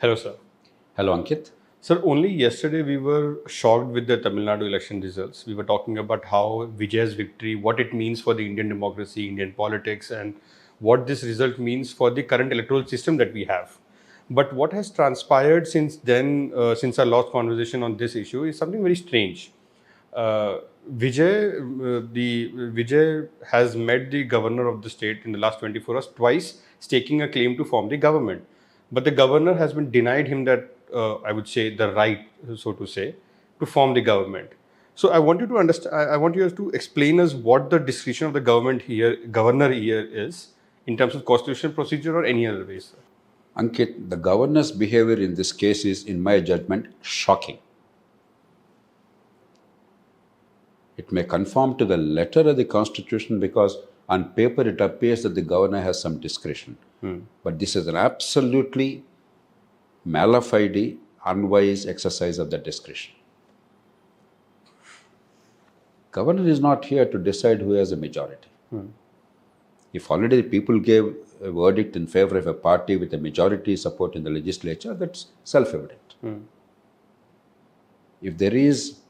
Hello, sir. Hello, Ankit. Sir, only yesterday we were shocked with the Tamil Nadu election results. We were talking about how Vijay's victory, what it means for the Indian democracy, Indian politics, and what this result means for the current electoral system that we have. But what has transpired since then, since our last conversation on this issue, is something very strange. Uh, Vijay has met the governor of the state in the last 24 hours twice, staking a claim to form the government. But the governor has been denied him that, I would say, the right, so to say, to form the government. So I want you to understand. I want you to explain us what the discretion of the governor here is in terms of constitutional procedure or any other ways. Ankit, the governor's behavior in this case is, in my judgment, shocking. It may conform to the letter of the Constitution because on paper it appears that the governor has some discretion. But this is an absolutely mala fide, unwise exercise of that discretion. Governor is not here to decide who has a majority. If already people gave a verdict in favor of a party with a majority support in the legislature, that's self-evident. If there is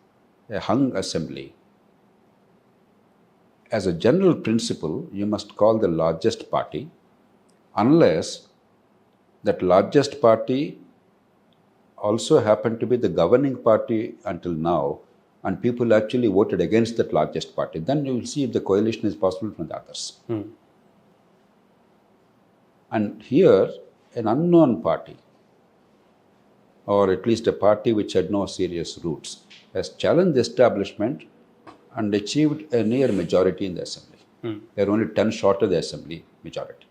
a hung assembly, as a general principle, you must call the largest party unless that largest party also happened to be the governing party until now and people actually voted against that largest party. Then you will see if the coalition is possible from the others. And here, an unknown party, or at least a party which had no serious roots, has challenged the establishment and achieved a near majority in the assembly. They are only 10 short of the assembly majority.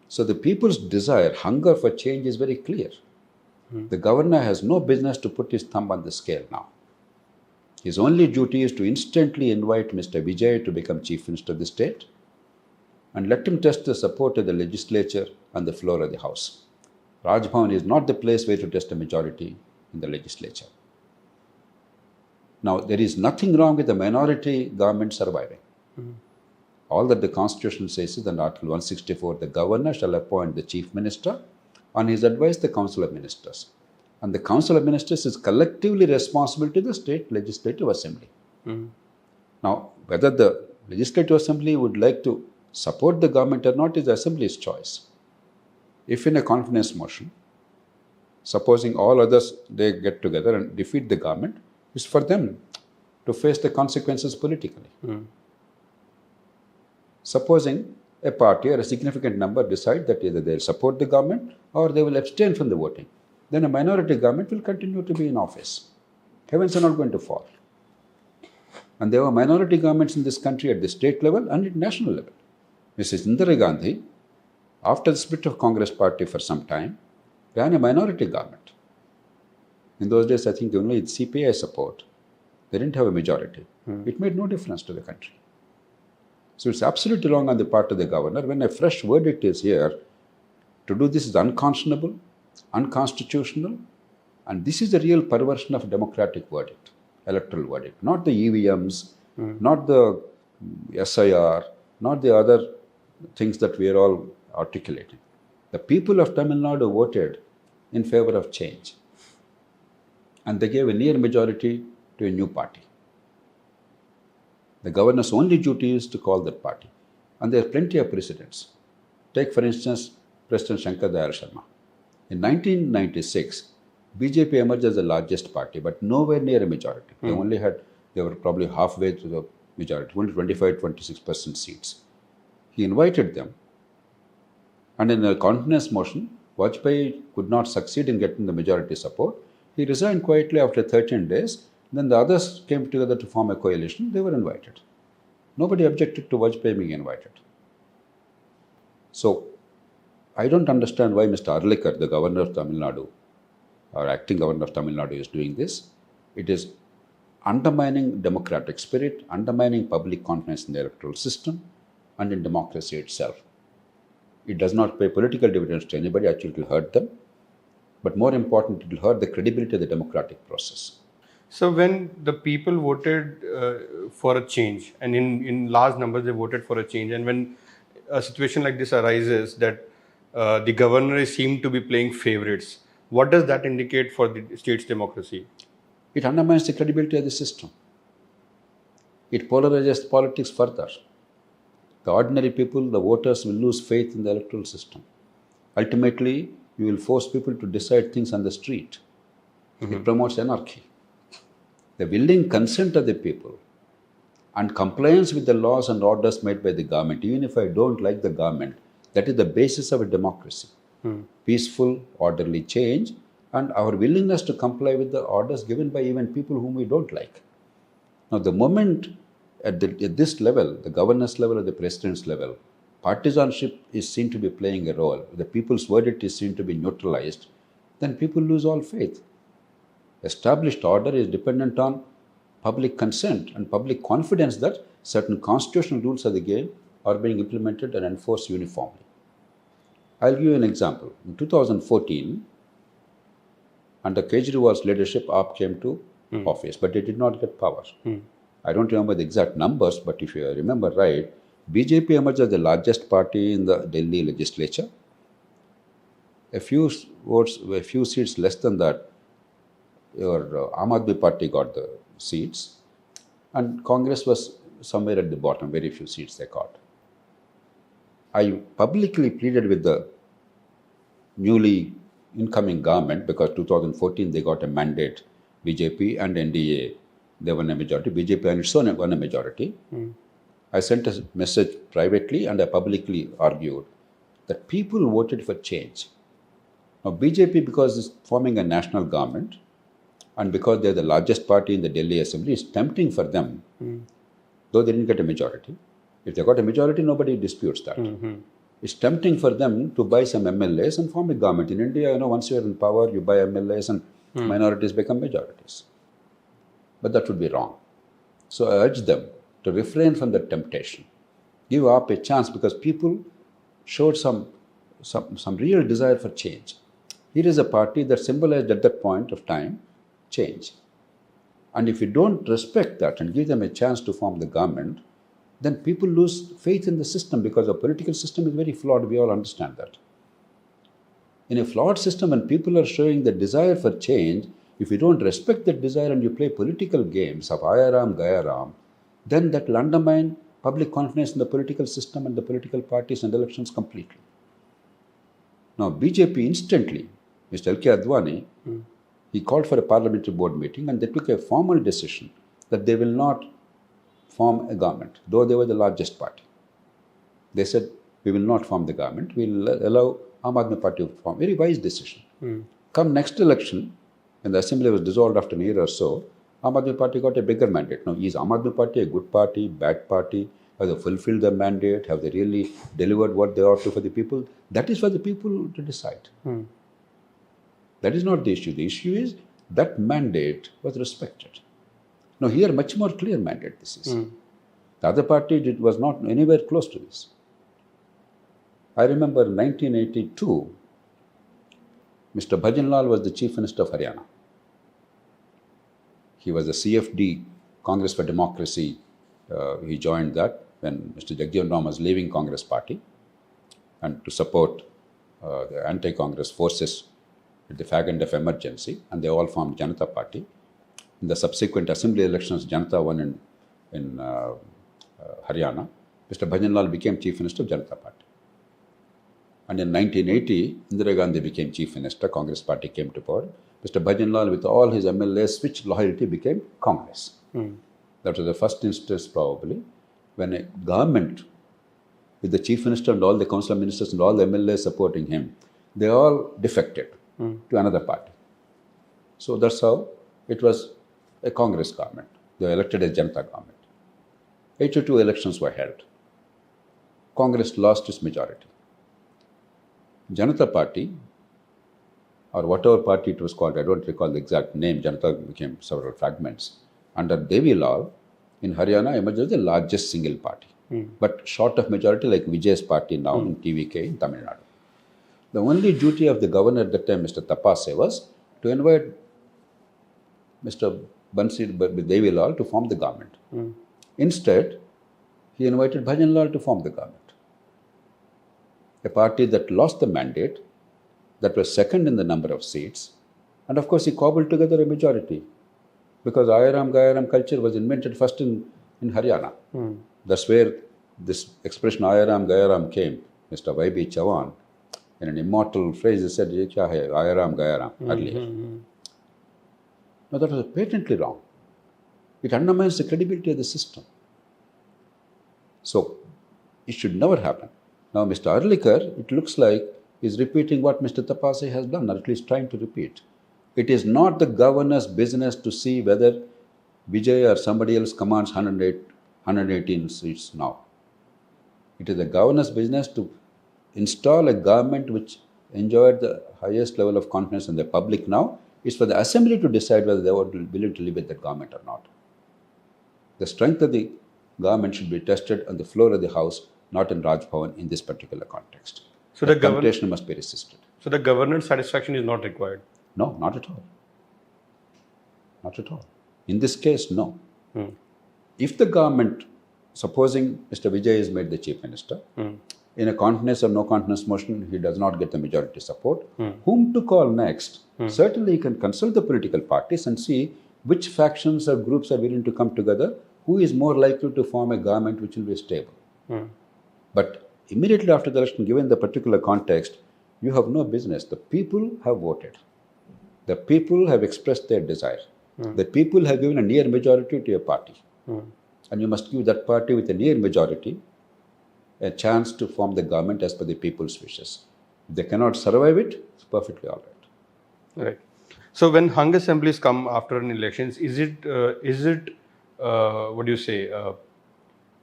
So the people's desire, hunger for change is very clear. The governor has no business to put his thumb on the scale now. His only duty is to instantly invite Mr. Vijay to become Chief Minister of the state and let him test the support of the legislature on the floor of the House. Raj Bhavan is not the place where to test a majority in the legislature. Now, there is nothing wrong with the minority government surviving. All that the Constitution says is in Article 164, the governor shall appoint the Chief Minister, on his advice the Council of Ministers. And the Council of Ministers is collectively responsible to the State Legislative Assembly. Now, whether the Legislative Assembly would like to support the government or not is the Assembly's choice. If in a confidence motion, supposing all others, they get together and defeat the government, it's for them to face the consequences politically. Supposing a party or a significant number decide that either they'll support the government or they will abstain from the voting, then a minority government will continue to be in office. Heavens are not going to fall. And there were minority governments in this country at the state level and at national level. Mrs. Indira Gandhi, after the split of Congress party for some time, ran a minority government. In those days, I think only with CPI support, they didn't have a majority. It made no difference to the country. So it's absolutely wrong on the part of the governor when a fresh verdict is here. To do this is unconscionable, unconstitutional, and this is the real perversion of democratic verdict, electoral verdict, not the EVMs, not the SIR, not the other things that we are all articulating. The people of Tamil Nadu voted in favor of change, and they gave a near majority to a new party. The governor's only duty is to call that party. And there are plenty of precedents. Take, for instance, President Shankar Dayal Sharma. In 1996, BJP emerged as the largest party, but nowhere near a majority. They were probably halfway to the majority, only 25-26% seats. He invited them. And in a confidence motion, Vajpayee could not succeed in getting the majority support. He resigned quietly after 13 days. Then the others came together to form a coalition. They were invited. Nobody objected to Vajpayee being invited. So, I don't understand why Mr. Arlikar, the governor of Tamil Nadu, or acting governor of Tamil Nadu, is doing this. It is undermining democratic spirit, undermining public confidence in the electoral system and in democracy itself. It does not pay political dividends to anybody. Actually, it will hurt them. But more important, it will hurt the credibility of the democratic process. So when the people voted for a change, and in large numbers they voted for a change, and when a situation like this arises that the governor seemed to be playing favorites. What does that indicate for the state's democracy? It undermines the credibility of the system. It polarizes politics further. The ordinary people, the voters, will lose faith in the electoral system. Ultimately, you will force people to decide things on the street. It promotes anarchy. The willing consent of the people and compliance with the laws and orders made by the government, even if I don't like the government, that is the basis of a democracy. Peaceful, orderly change, and our willingness to comply with the orders given by even people whom we don't like. Now, the moment at this level, the governor's level or the president's level, partisanship is seen to be playing a role, the people's verdict is seen to be neutralized, then people lose all faith. Established order is dependent on public consent and public confidence that certain constitutional rules of the game are being implemented and enforced uniformly. I'll give you an example. In 2014, under Kejriwal's leadership, AAP came to office, but it did not get power. I don't remember the exact numbers, but if you remember right, BJP emerged as the largest party in the Delhi legislature. A few seats less than that, your Aam Aadmi Party got the seats, and Congress was somewhere at the bottom, very few seats they got. I publicly pleaded with the newly incoming government because 2014 they got a mandate, BJP and NDA, they won a majority, BJP and its own won a majority. I sent a message privately and I publicly argued that people voted for change. Now BJP, because it's forming a national government and because they're the largest party in the Delhi Assembly, it's tempting for them, though they didn't get a majority. If they got a majority, nobody disputes that. It's tempting for them to buy some MLAs and form a government. In India, once you're in power, you buy MLAs and minorities become majorities. But that would be wrong. So I urge them to refrain from that temptation. Give up a chance because people showed some real desire for change. Here is a party that symbolized at that point of time change. And if you don't respect that and give them a chance to form the government, then people lose faith in the system because the political system is very flawed. We all understand that. In a flawed system, when people are showing the desire for change, if you don't respect that desire and you play political games of Ayaram, Gayaram, then that will undermine public confidence in the political system and the political parties and elections completely. Now, BJP instantly, Mr. L.K. Advani, he called for a parliamentary board meeting and they took a formal decision that they will not form a government, though they were the largest party. They said, we will not form the government, we will allow Aam Aadmi Party to form. Very wise decision. Come next election, when the assembly was dissolved after a year or so, Aam Aadmi Party got a bigger mandate. Now, is Aam Aadmi Party a good party, bad party? Have they fulfilled their mandate? Have they really delivered what they ought to for the people? That is for the people to decide. That is not the issue. The issue is that mandate was respected. Now, here, much more clear mandate this is. The other party was not anywhere close to this. I remember in 1982, Mr. Bhajanlal was the Chief Minister of Haryana. He was the CFD, Congress for Democracy. He joined that when Mr. Jagjivan Ram was leaving Congress party and to support the anti-Congress forces at the fag end of emergency, and they all formed Janata Party. In the subsequent assembly elections, Janata won in Haryana. Mr. Bhajanlal became Chief Minister of Janata Party. And in 1980, Indira Gandhi became Chief Minister, Congress Party came to power. Mr. Bhajanlal, with all his MLAs, switched loyalty, became Congress. That was the first instance, probably, when a government, with the Chief Minister and all the Council of Ministers and all the MLAs supporting him, they all defected to another party. So that's how it was a Congress government. They were elected as Janata government. 82 elections were held. Congress lost its majority. Janata Party, or whatever party it was called, I don't recall the exact name, Janata became several fragments. Under Devi Lal, in Haryana, emerged as the largest single party, but short of majority like Vijay's party now in TVK in Tamil Nadu. The only duty of the governor at that time, Mr. Tapase, was to invite Mr. Bansi Devi Lal to form the government. Instead, he invited Bhajanlal to form the government. a party that lost the mandate, that was second in the number of seats, and of course he cobbled together a majority. Because Ayaram Gayaram culture was invented first in Haryana. That's where this expression Ayaram Gayaram came. Mr. Y.B. Chavan, in an immortal phrase, he said, "Ye kya hai, Ayaram Gayaram," earlier. Now that was patently wrong. It undermines the credibility of the system. So it should never happen. Now Mr. Arlikar, it looks like, is repeating what Mr. Tapase has done, or at least trying to repeat. It is not the governor's business to see whether Vijay or somebody else commands 118 seats now. It is the governor's business to install a government which enjoyed the highest level of confidence in the public now. It's for the assembly to decide whether they are willing to live with that government or not. The strength of the government should be tested on the floor of the house, not in Raj Bhavan in this particular context. So the temptation must be resisted. So the governor's satisfaction is not required? No, not at all. Not at all. In this case, no. If the government, supposing Mr. Vijay is made the chief minister, in a confidence or no confidence motion, he does not get the majority support, whom to call next? Certainly he can consult the political parties and see which factions or groups are willing to come together, who is more likely to form a government which will be stable. But immediately after the election, given the particular context, you have no business. The people have voted. The people have expressed their desire. The people have given a near majority to a party. And you must give that party with a near majority a chance to form the government as per the people's wishes. If they cannot survive it, it's perfectly all right. Right. So when hung assemblies come after an elections, is it what do you say?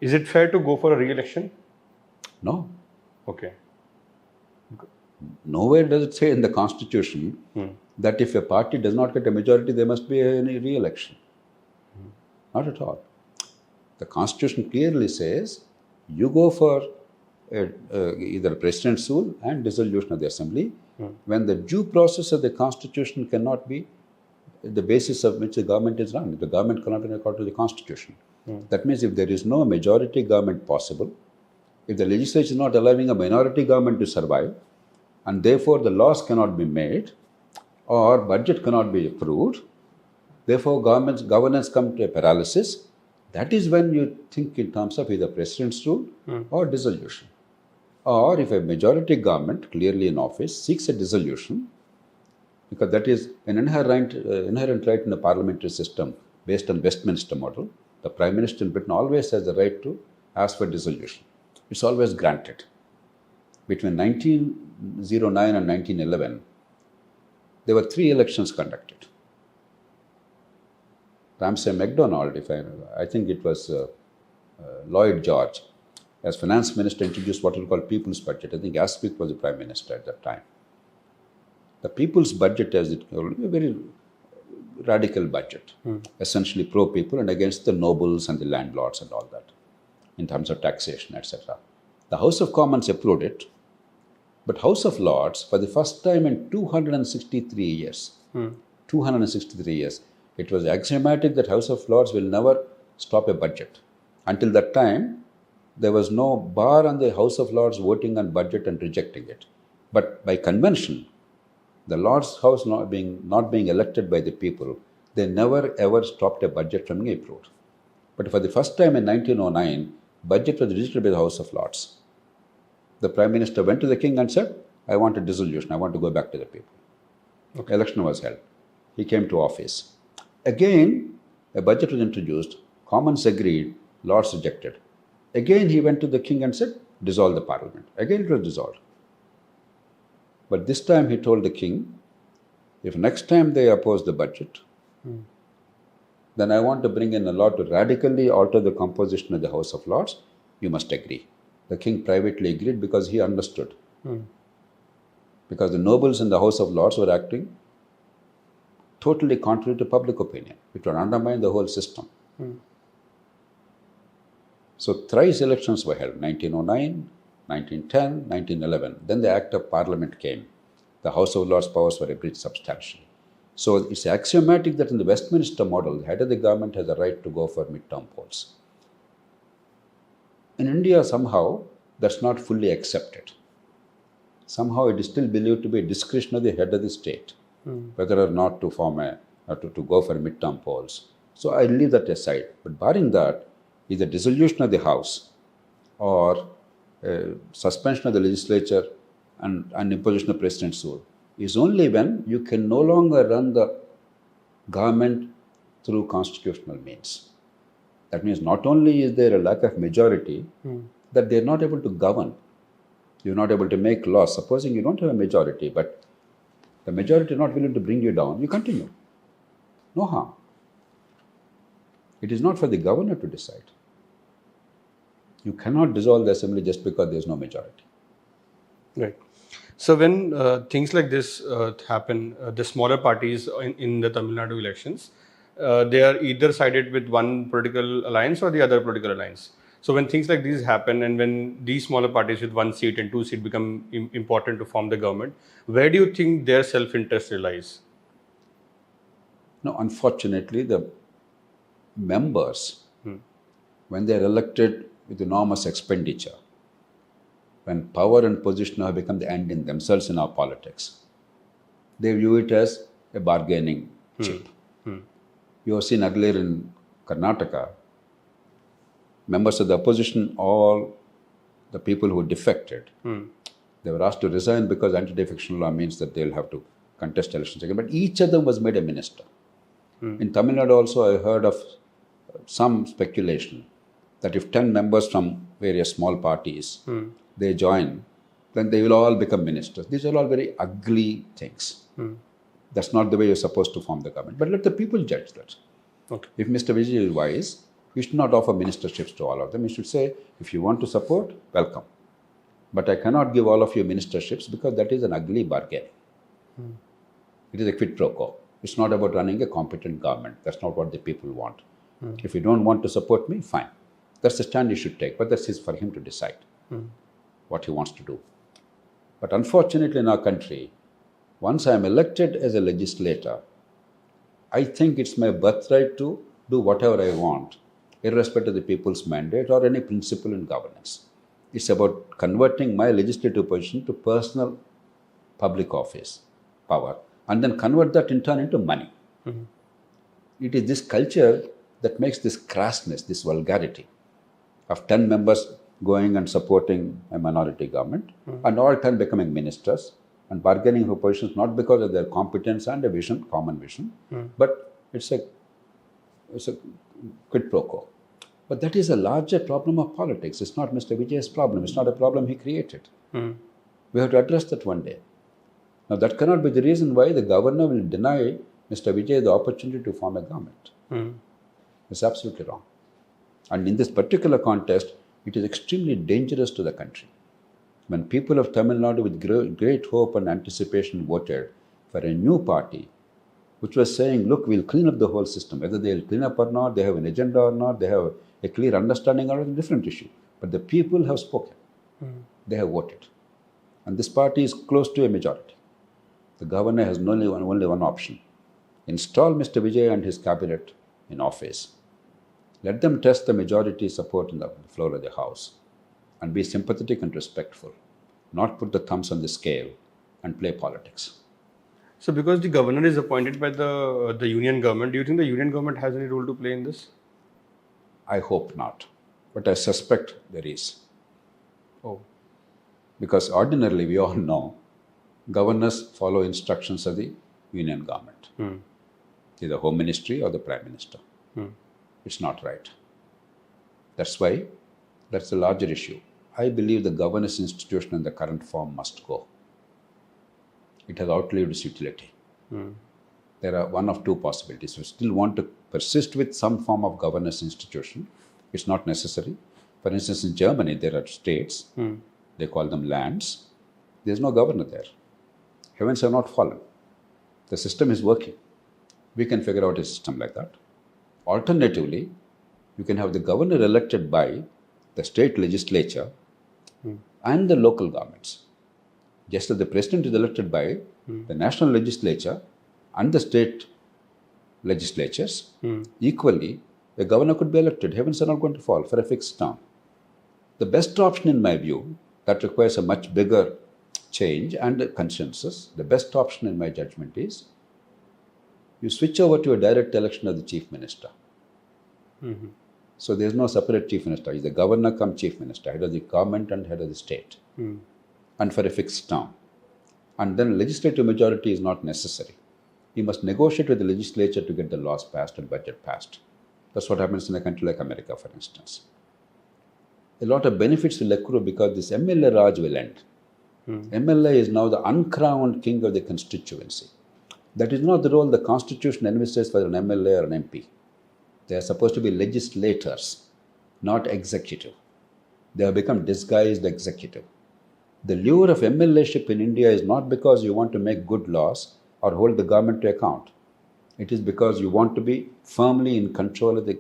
Is it fair to go for a re-election? No. Okay. Nowhere does it say in the constitution that if a party does not get a majority, there must be a re-election. Not at all. The constitution clearly says you go for either president's rule and dissolution of the assembly when the due process of the constitution cannot be the basis of which the government is run. The government cannot be according to the constitution. That means if there is no majority government possible, if the legislature is not allowing a minority government to survive, and therefore the laws cannot be made or budget cannot be approved, therefore governance come to a paralysis, that is when you think in terms of either president's rule or dissolution. Or if a majority government clearly in office seeks a dissolution, because that is an inherent right in the parliamentary system based on Westminster model, the Prime Minister in Britain always has the right to ask for dissolution. It's always granted. Between 1909 and 1911, there were 3 elections conducted. Ramsay MacDonald, I think it was Lloyd George, as finance minister, introduced what we call people's budget. I think Asquith was the prime minister at that time. The people's budget, as it called, a very radical budget, essentially pro-people and against the nobles and the landlords and all that, in terms of taxation, etc. The House of Commons approved it, but House of Lords, for the first time in 263 years, 263 years, it was axiomatic that House of Lords will never stop a budget. Until that time, there was no bar on the House of Lords voting on budget and rejecting it. But by convention, the Lords House not being elected by the people, they never ever stopped a budget from being approved. But for the first time in 1909, budget was rejected by the House of Lords. The Prime Minister went to the King and said, I want a dissolution, I want to go back to the people. Okay. Election was held. He came to office. Again, a budget was introduced, Commons agreed, Lords rejected. Again, he went to the King and said, dissolve the Parliament. Again, it was dissolved. But this time he told the King, if next time they oppose the budget, then I want to bring in a law to radically alter the composition of the House of Lords. You must agree. The King privately agreed because he understood. Because the nobles in the House of Lords were acting totally contrary to public opinion. It would undermine the whole system. So thrice elections were held, 1909, 1910, 1911. Then the Act of Parliament came. The House of Lords' powers were abridged substantially. So it's axiomatic that in the Westminster model, the head of the government has a right to go for midterm polls. In India, somehow, that's not fully accepted. somehow it is still believed to be a discretion of the head of the state, whether or not to form to go for midterm polls. So I leave that aside. But barring that, is the dissolution of the House or suspension of the legislature and imposition of president's rule is only when you can no longer run the government through constitutional means. That means not only is there a lack of majority, that they are not able to govern. You're not able to make laws. Supposing you don't have a majority, but the majority is not willing to bring you down, you continue. No harm. It is not for the governor to decide. You cannot dissolve the assembly just because there is no majority. Right. So when things like this happen, the smaller parties in the Tamil Nadu elections, they are either sided with one political alliance or the other political alliance. So when things like these happen, and when these smaller parties with 1 seat and 2 seats become important to form the government, where do you think their self-interest relies? No, unfortunately, the members, when they are elected with enormous expenditure, when power and position have become the end in themselves in our politics, they view it as a bargaining chip. You have seen earlier in Karnataka, members of the opposition, all the people who defected, they were asked to resign because anti-defection law means that they'll have to contest elections again. But each of them was made a minister. In Tamil Nadu also, I heard of some speculation that if 10 members from various small parties, they join, then they will all become ministers. These are all very ugly things. That's not the way you're supposed to form the government. But let the people judge that. Okay. If Mr. Vijay is wise, we should not offer ministerships to all of them. He should say, if you want to support, welcome. But I cannot give all of you ministerships because that is an ugly bargain. It is a quid pro quo. It's not about running a competent government. That's not what the people want. If you don't want to support me, fine. That's the stand you should take. But that is for him to decide what he wants to do. But unfortunately in our country, once I am elected as a legislator, I think it's my birthright to do whatever I want, irrespective of the people's mandate or any principle in governance. It's about converting my legislative position to personal public office power and then convert that in turn into money. It is this culture that makes this crassness, this vulgarity of 10 members going and supporting a minority government and all 10 becoming ministers and bargaining for positions not because of their competence and a vision, common vision, but it's a quid pro quo. But that is a larger problem of politics. It's not Mr. Vijay's problem. It's not a problem he created. We have to address that one day. Now, that cannot be the reason why the governor will deny Mr. Vijay the opportunity to form a government. It's absolutely wrong. And in this particular context, it is extremely dangerous to the country. When people of Tamil Nadu with great hope and anticipation voted for a new party, which was saying, look, we'll clean up the whole system. Whether they'll clean up or not, they have an agenda or not, they have a clear understanding or a different issue. But the people have spoken. They have voted. And this party is close to a majority. The governor has only one option. Install Mr. Vijay and his cabinet in office. Let them test the majority support in the floor of the House and be sympathetic and respectful, not put the thumbs on the scale and play politics. So because the governor is appointed by the union government, do you think the union government has any role to play in this? I hope not, but I suspect there is. Oh. Because ordinarily we all know governors follow instructions of the union government, either Home Ministry or the Prime Minister. It's not right. That's why that's a larger issue. I believe the governance institution in the current form must go. It has outlived its utility. There are one of two possibilities. We still want to persist with some form of governance institution. It's not necessary. For instance, in Germany, there are states, they call them lands. There's no governor there. Heavens have not fallen. The system is working. We can figure out a system like that. Alternatively, you can have the governor elected by the state legislature and the local governments. Just as the president is elected by the national legislature and the state legislatures, equally, the governor could be elected. Heavens are not going to fall for a fixed term. The best option, in my view, that requires a much bigger change and consensus, the best option in my judgment is you switch over to a direct election of the chief minister. So there's no separate chief minister. He's the governor come chief minister, head of the government and head of the state, and for a fixed term. And then legislative majority is not necessary. You must negotiate with the legislature to get the laws passed and budget passed. That's what happens in a country like America, for instance. A lot of benefits will accrue because this MLA Raj will end. MLA is now the uncrowned king of the constituency. That is not the role the Constitution envisages for an MLA or an MP. They are supposed to be legislators, not executive. They have become disguised executive. The lure of MLA-ship in India is not because you want to make good laws or hold the government to account. It is because you want to be firmly in control of the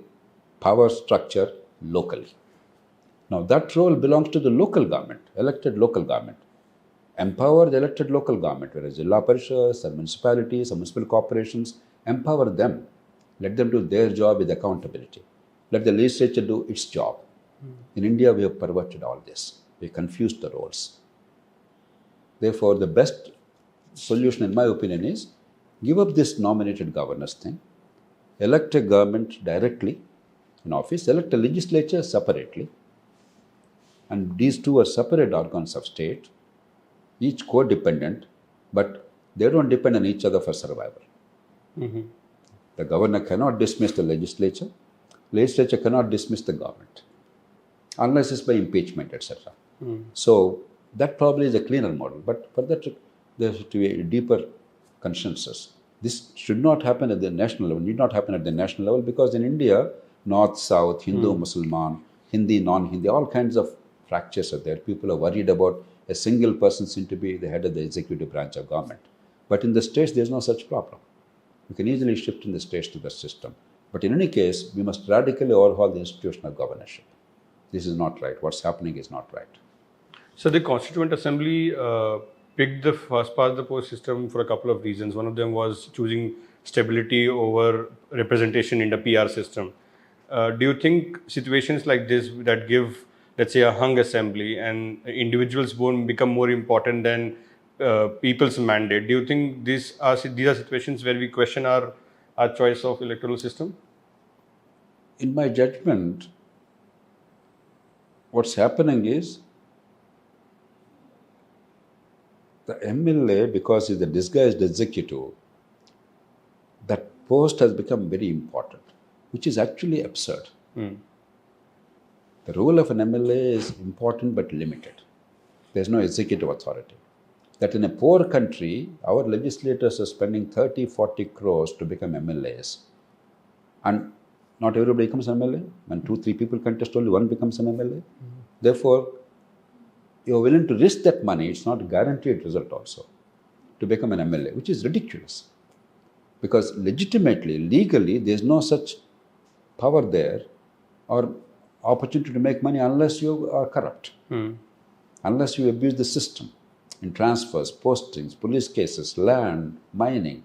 power structure locally. Now that role belongs to the local government, elected local government. Empower the elected local government, whereas Jilla Parishads or municipalities or municipal corporations, empower them. Let them do their job with accountability. Let the legislature do its job. In India, we have perverted all this. We confused the roles. Therefore, the best solution, in my opinion, is give up this nominated governors thing, elect a government directly in office, elect a legislature separately, and these two are separate organs of state, each co-dependent, but they don't depend on each other for survival. The governor cannot dismiss the legislature cannot dismiss the government, unless it's by impeachment, etc. So that probably is a cleaner model, but for that there has to be a deeper consensus. This should not happen at the national level, need not happen at the national level, because in India, North, South, Hindu, Muslim, Hindi, non-Hindi, all kinds of fractures are there. People are worried about a single person seem to be the head of the executive branch of government. But in the states, there's no such problem. You can easily shift in the states to the system. But in any case, we must radically overhaul the institution of governorship. This is not right. What's happening is not right. So the Constituent Assembly picked the first past the post system for a couple of reasons. One of them was choosing stability over representation in the PR system. Do you think situations like this that give, let's say, a hung assembly and individuals won't become more important than people's mandate? Do you think these are situations where we question our choice of electoral system? In my judgment, what's happening is the MLA, because he's the disguised executive, that post has become very important, which is actually absurd. The role of an MLA is important but limited. There's no executive authority. That in a poor country, our legislators are spending 30, 40 crores to become MLAs. And not everybody becomes an MLA. When 2, 3 people contest, only one becomes an MLA. Therefore, you're willing to risk that money, it's not a guaranteed result also, to become an MLA, which is ridiculous. Because legitimately, legally, there's no such power there or opportunity to make money unless you are corrupt, unless you abuse the system in transfers, postings, police cases, land, mining,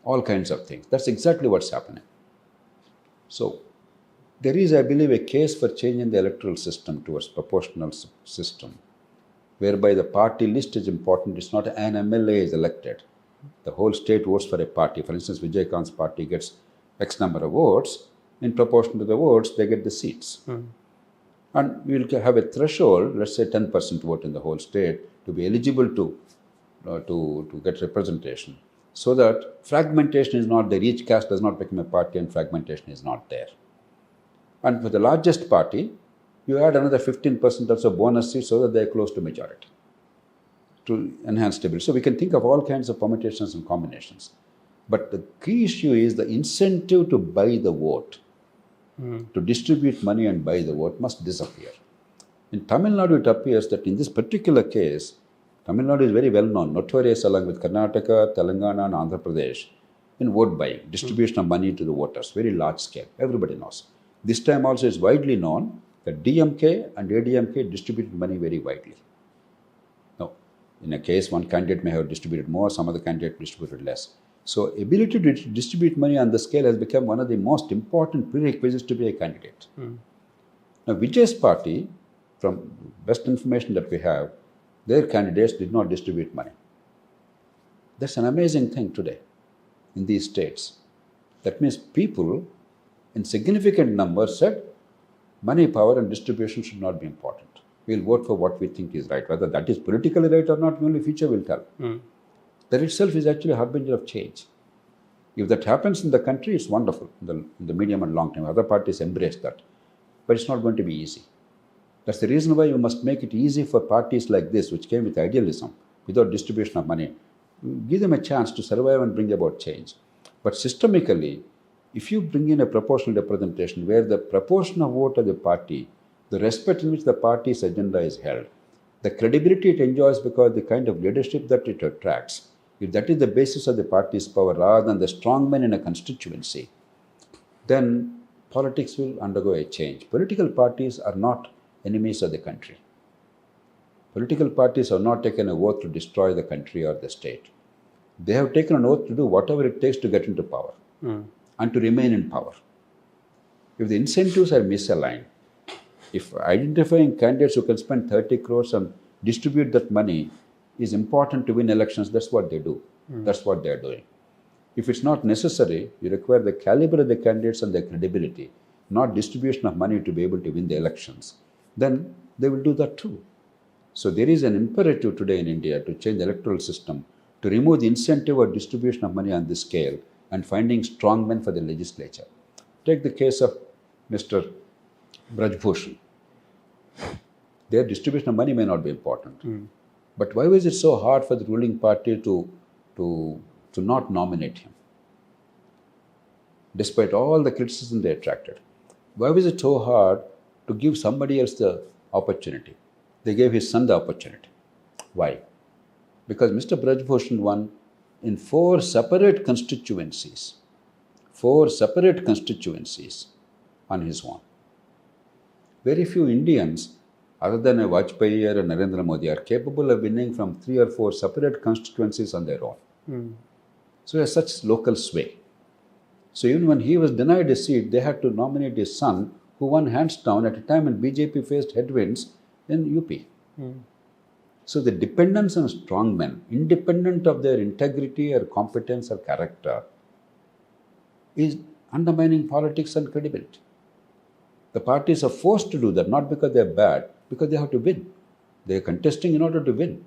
all kinds of things. That's exactly what's happening. So there is, I believe, a case for changing the electoral system towards proportional system, whereby the party list is important. It's not an MLA is elected. The whole state votes for a party. For instance, Vijay Khan's party gets X number of votes. In proportion to the votes, they get the seats. And we will have a threshold, let's say 10% vote in the whole state, to be eligible to get representation, so that fragmentation is not there. Each caste does not become a party and fragmentation is not there. And for the largest party, you add another 15% also bonus seats so that they are close to majority to enhance stability. So we can think of all kinds of permutations and combinations. But the key issue is the incentive to buy the vote, to distribute money and buy the vote must disappear. In Tamil Nadu, it appears that in this particular case, Tamil Nadu is very well known, notorious along with Karnataka, Telangana and Andhra Pradesh in vote buying, distribution of money to the voters, very large scale, everybody knows. This time also it's widely known that DMK and ADMK distributed money very widely. Now, in a case, one candidate may have distributed more, some other candidate distributed less. So ability to distribute money on the scale has become one of the most important prerequisites to be a candidate. Now Vijay's party, from best information that we have, their candidates did not distribute money. That's an amazing thing today in these states. That means people in significant numbers said money, power, and distribution should not be important. We'll vote for what we think is right. Whether that is politically right or not, only future will tell. That itself is actually a harbinger of change. If that happens in the country, it's wonderful in the medium and long term. Other parties embrace that. But it's not going to be easy. That's the reason why you must make it easy for parties like this, which came with idealism, without distribution of money. Give them a chance to survive and bring about change. But systemically, if you bring in a proportional representation where the proportion of vote of the party, the respect in which the party's agenda is held, the credibility it enjoys because of the kind of leadership that it attracts, if that is the basis of the party's power rather than the strong men in a constituency, then politics will undergo a change. Political parties are not enemies of the country. Political parties have not taken an oath to destroy the country or the state. They have taken an oath to do whatever it takes to get into power and to remain in power. If the incentives are misaligned, if identifying candidates who can spend 30 crores and distribute that money is important to win elections, that's what they do. That's what they are doing. If it's not necessary, you require the caliber of the candidates and their credibility, not distribution of money to be able to win the elections, then they will do that too. So there is an imperative today in India to change the electoral system, to remove the incentive or distribution of money on this scale and finding strong men for the legislature. Take the case of Mr. Brajbhushan. Their distribution of money may not be important. But why was it so hard for the ruling party to not nominate him? Despite all the criticism they attracted. Why was it so hard to give somebody else the opportunity? They gave his son the opportunity. Why? Because Mr. Brajbhushan won in 4 separate constituencies. 4 separate constituencies on his own. Very few Indians, other than a Vajpayee or a Narendra Modi, are capable of winning from 3 or 4 separate constituencies on their own. So he has such local sway. So even when he was denied a seat, they had to nominate his son, who won hands down at a time when BJP faced headwinds in UP. So the dependence on strong men, independent of their integrity or competence or character, is undermining politics and credibility. The parties are forced to do that, not because they are bad, because they have to win. They are contesting in order to win.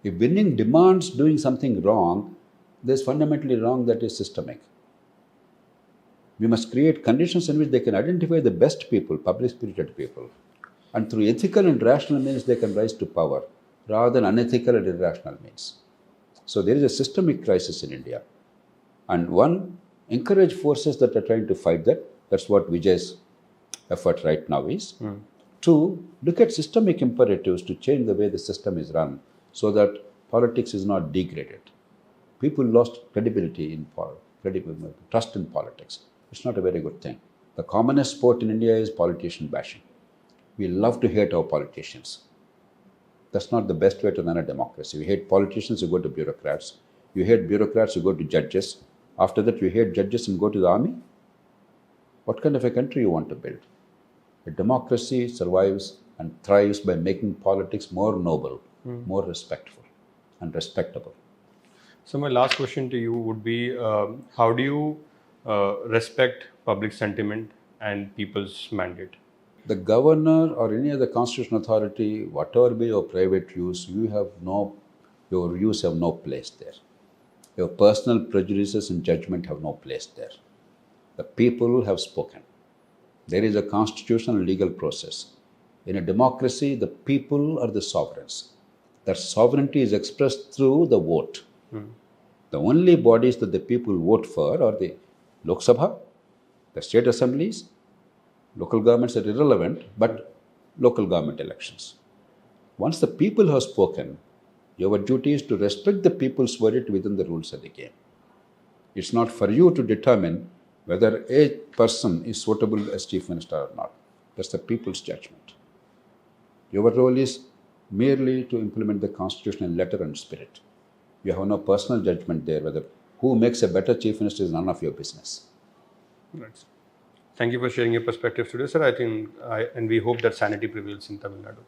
If winning demands doing something wrong, there's fundamentally wrong that is systemic. We must create conditions in which they can identify the best people, public-spirited people, and through ethical and rational means they can rise to power, rather than unethical and irrational means. So there is a systemic crisis in India. And one, encourage forces that are trying to fight that. That's what Vijay's effort right now is. 2, look at systemic imperatives to change the way the system is run so that politics is not degraded. People lost credibility in trust in politics. It's not a very good thing. The commonest sport in India is politician bashing. We love to hate our politicians. That's not the best way to run a democracy. You hate politicians, you go to bureaucrats. You hate bureaucrats, you go to judges. After that, you hate judges and go to the army. What kind of a country you want to build? A democracy survives and thrives by making politics more noble, more respectful and respectable. So my last question to you would be, how do you respect public sentiment and people's mandate? The governor or any other constitutional authority, whatever be your private use, your views have no place there. Your personal prejudices and judgment have no place there. The people have spoken. There is a constitutional and legal process. In a democracy, the people are the sovereigns. That sovereignty is expressed through the vote. The only bodies that the people vote for are the Lok Sabha, the state assemblies. Local governments are irrelevant, but local government elections. Once the people have spoken, your duty is to respect the people's verdict within the rules of the game. It's not for you to determine whether a person is suitable as chief minister or not. That's the people's judgment. Your role is merely to implement the constitution in letter and spirit. You have no personal judgment there. Whether who makes a better chief minister is none of your business. Right. Thank you for sharing your perspectives today, sir. And we hope that sanity prevails in Tamil Nadu.